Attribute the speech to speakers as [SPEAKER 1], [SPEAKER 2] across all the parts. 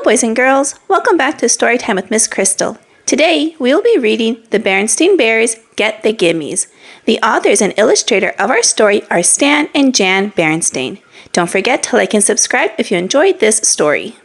[SPEAKER 1] boys and girls, welcome back to Storytime with Miss Crystal. Today, we will be reading The Berenstain Bears Get the Gimmies. The authors and illustrator of our story are Stan and Jan Berenstain. Don't forget to like and subscribe if you enjoyed this story.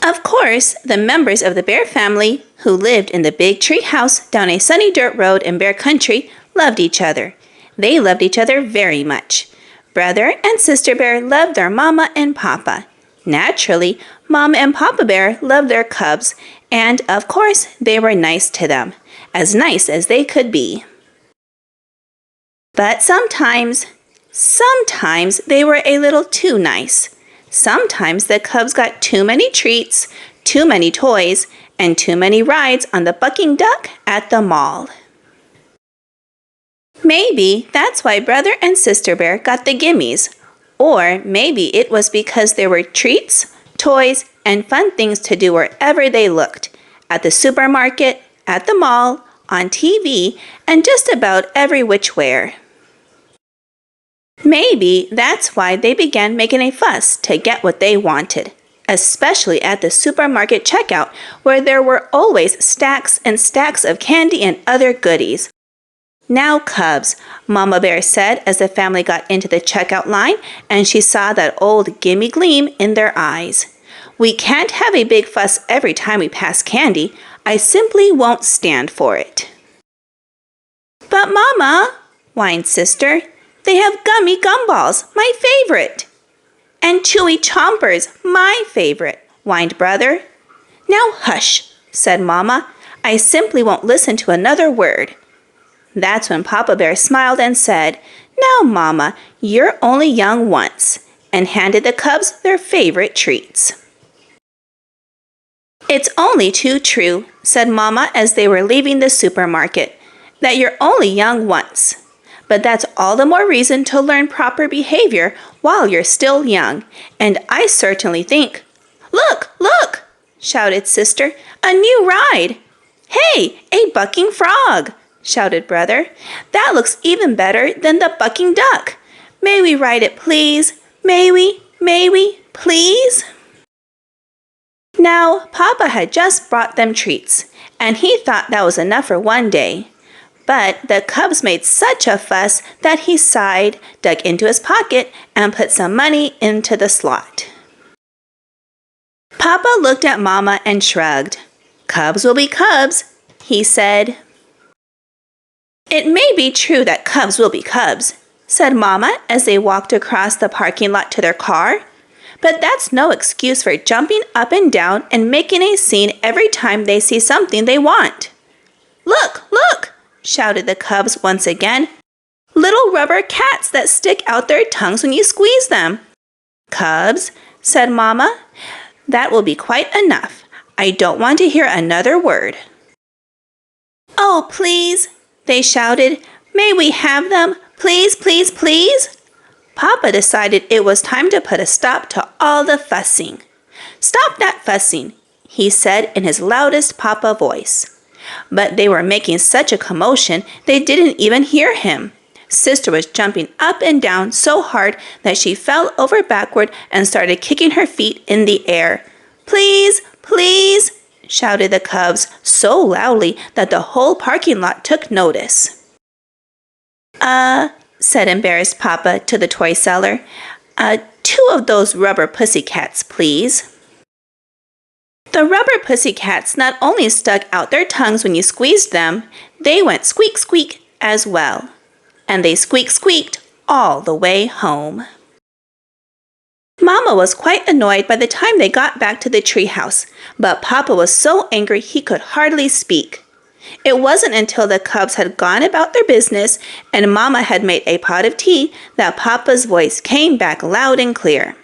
[SPEAKER 1] Of course, the members of the Bear family, who lived in the big tree house down a sunny dirt road in Bear Country, loved each other. They loved each other very much. Brother and Sister Bear loved their Mama and Papa. Naturally, Mama and Papa Bear loved their cubs, and of course, they were nice to them, as nice as they could be. But sometimes they were a little too nice. Sometimes the cubs got too many treats, too many toys, and too many rides on the bucking duck at the mall. Maybe that's why Brother and Sister Bear got the Gimmies. Or maybe it was because there were treats, toys, and fun things to do wherever they looked. At the supermarket, at the mall, on TV, and just about every which where. Maybe that's why they began making a fuss to get what they wanted, especially at the supermarket checkout, where there were always stacks and stacks of candy and other goodies. "Now, cubs," Mama Bear said as the family got into the checkout line and she saw that old gimme gleam in their eyes. "We can't have a big fuss every time we pass candy. I simply won't stand for it." "But Mama," whined Sister, "they have gummy gumballs, my favorite." "And chewy Chompers, my favorite," whined Brother. "Now hush," said Mama. "I simply won't listen to another word." That's when Papa Bear smiled and said, "Now, Mama, you're only young once," and handed the cubs their favorite treats. "It's only too true," said Mama as they were leaving the supermarket, "that you're only young once. But that's all the more reason to learn proper behavior while you're still young, and I certainly think—" "Look, look!" shouted Sister, "a new ride!" "Hey, a bucking frog!" shouted Brother. "That looks even better than the bucking duck. May we ride it, please? May we, please?" Now, Papa had just brought them treats, and he thought that was enough for one day. But the cubs made such a fuss that he sighed, dug into his pocket, and put some money into the slot. Papa looked at Mama and shrugged. "Cubs will be cubs," he said. "It may be true that cubs will be cubs," said Mama as they walked across the parking lot to their car. "But that's no excuse for jumping up and down and making a scene every time they see something they want." "Look, look!" shouted the cubs once again. "Little rubber cats that stick out their tongues when you squeeze them." "Cubs," said Mama, "that will be quite enough. I don't want to hear another word." "Oh, please!" they shouted. "May we have them? Please, please, please!" Papa decided it was time to put a stop to all the fussing. "Stop that fussing," he said in his loudest Papa voice. But they were making such a commotion they didn't even hear him. Sister was jumping up and down so hard that she fell over backward and started kicking her feet in the air. "Please, please!" shouted the cubs so loudly that the whole parking lot took notice. Said embarrassed Papa to the toy seller. Two of those rubber pussycats, please." The rubber pussycats not only stuck out their tongues when you squeezed them, they went squeak, squeak as well. And they squeak, squeaked all the way home. Mama was quite annoyed by the time they got back to the treehouse, but Papa was so angry he could hardly speak. It wasn't until the cubs had gone about their business and Mama had made a pot of tea that Papa's voice came back loud and clear.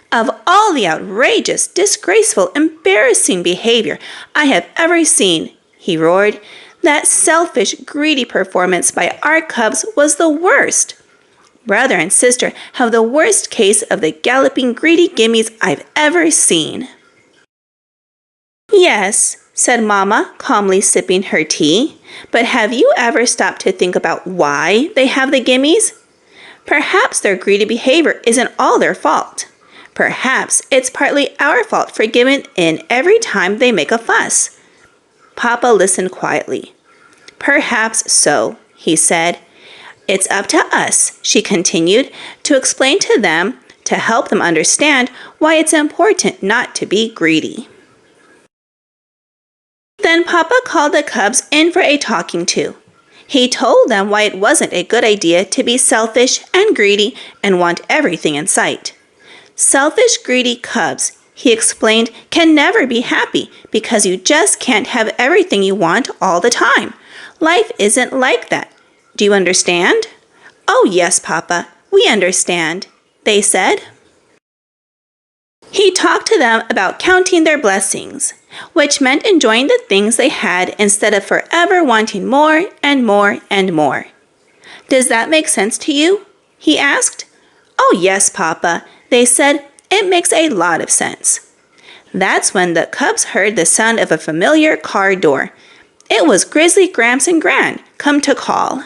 [SPEAKER 1] "Of all the outrageous, disgraceful, embarrassing behavior I have ever seen," he roared, "that selfish, greedy performance by our cubs was the worst. Brother and Sister have the worst case of the galloping greedy gimmies I've ever seen." "Yes," said Mama, calmly sipping her tea, "but have you ever stopped to think about why they have the gimmies? Perhaps their greedy behavior isn't all their fault. Perhaps it's partly our fault for giving in every time they make a fuss. Papa listened quietly. Perhaps so, he said. It's up to us, she continued, to explain to them, to help them understand why it's important not to be greedy. Then Papa called the cubs in for a talking to. He told them why it wasn't a good idea to be selfish and greedy and want everything in sight. Selfish, greedy cubs, he explained, can never be happy because you just can't have everything you want all the time. Life isn't like that. Do you understand? Oh, yes, Papa, we understand, they said. He talked to them about counting their blessings, which meant enjoying the things they had instead of forever wanting more and more and more. Does that make sense to you? He asked. Oh, yes, Papa, they said. It makes a lot of sense. That's when the cubs heard the sound of a familiar car door. It was Grizzly, Gramps, and Gran come to call.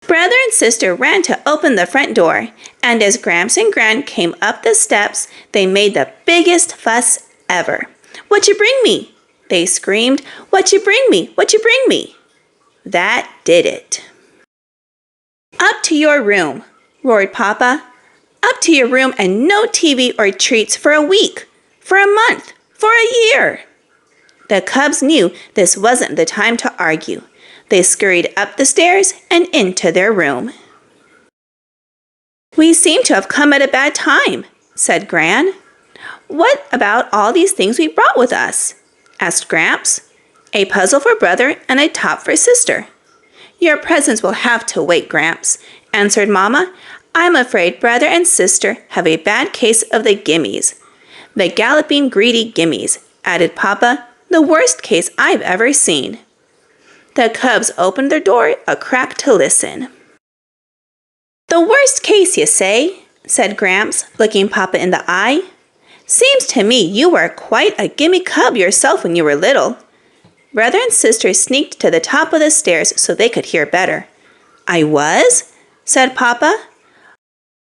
[SPEAKER 1] Brother and sister ran to open the front door, and as Gramps and Gran came up the steps, they made the biggest fuss ever. What you bring me? They screamed. What you bring me? What you bring me? That did it. Up to your room, roared Papa. Up to your room and no TV or treats for a week, for a month, for a year. The cubs knew this wasn't the time to argue. They scurried up the stairs and into their room. We seem to have come at a bad time, said Gran. What about all these things we brought with us? Asked Gramps. A puzzle for brother and a top for sister. Your presents will have to wait, Gramps, answered Mama. I'm afraid brother and sister have a bad case of the Gimmies. The galloping, greedy Gimmies, added Papa, the worst case I've ever seen. The cubs opened their door a crack to listen. The worst case, you say? Said Gramps, looking Papa in the eye. Seems to me you were quite a gimme cub yourself when you were little. Brother and sister sneaked to the top of the stairs so they could hear better. I was? Said Papa.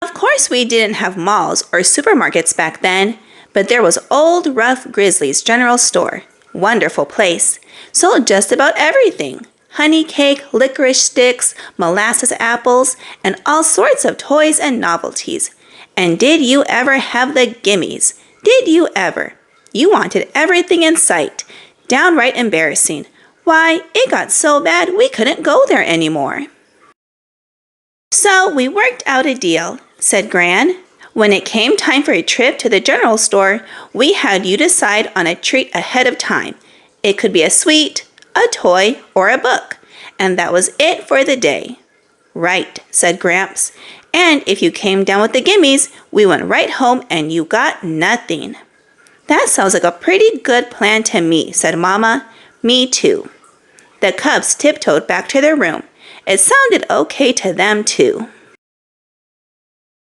[SPEAKER 1] Of course we didn't have malls or supermarkets back then, but there was old rough Grizzly's general store. Wonderful place. Sold just about everything. Honey cake, licorice sticks, molasses apples, and all sorts of toys and novelties. And did you ever have the Gimmies? Did you ever? You wanted everything in sight. Downright embarrassing. Why, it got so bad we couldn't go there anymore. So we worked out a deal, said Gran. When it came time for a trip to the general store, we had you decide on a treat ahead of time. It could be a sweet, a toy, or a book. And that was it for the day. Right, said Gramps. And if you came down with the Gimmies, we went right home and you got nothing. That sounds like a pretty good plan to me, said Mama. Me too. The cubs tiptoed back to their room. It sounded okay to them too.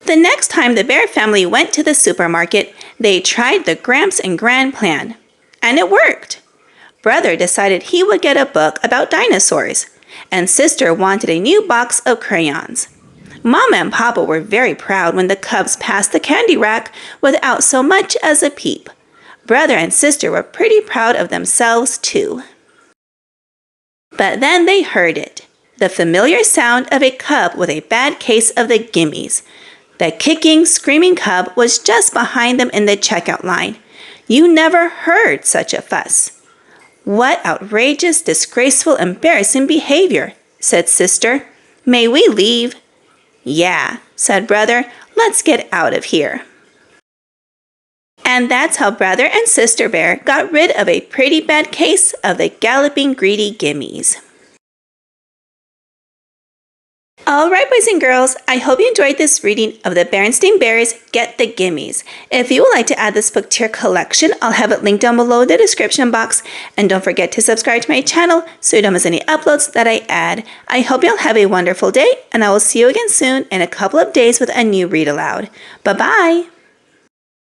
[SPEAKER 1] The next time the Bear family went to the supermarket, they tried the Gramps and Gran plan. And it worked. Brother decided he would get a book about dinosaurs, and sister wanted a new box of crayons. Mama and Papa were very proud when the cubs passed the candy rack without so much as a peep. Brother and sister were pretty proud of themselves too. But then they heard it, the familiar sound of a cub with a bad case of the Gimmies. The kicking, screaming cub was just behind them in the checkout line. You never heard such a fuss. What outrageous, disgraceful, embarrassing behavior, said sister. May we leave? Yeah, said brother. Let's get out of here. And that's how brother and sister bear got rid of a pretty bad case of the galloping, greedy Gimmies. All right, boys and girls, I hope you enjoyed this reading of the Berenstain Bears Get the Gimmies. If you would like to add this book to your collection, I'll have it linked down below in the description box. And don't forget to subscribe to my channel so you don't miss any uploads that I add. I hope you'll have a wonderful day, and I will see you again soon in a couple of days with a new read aloud. Bye-bye!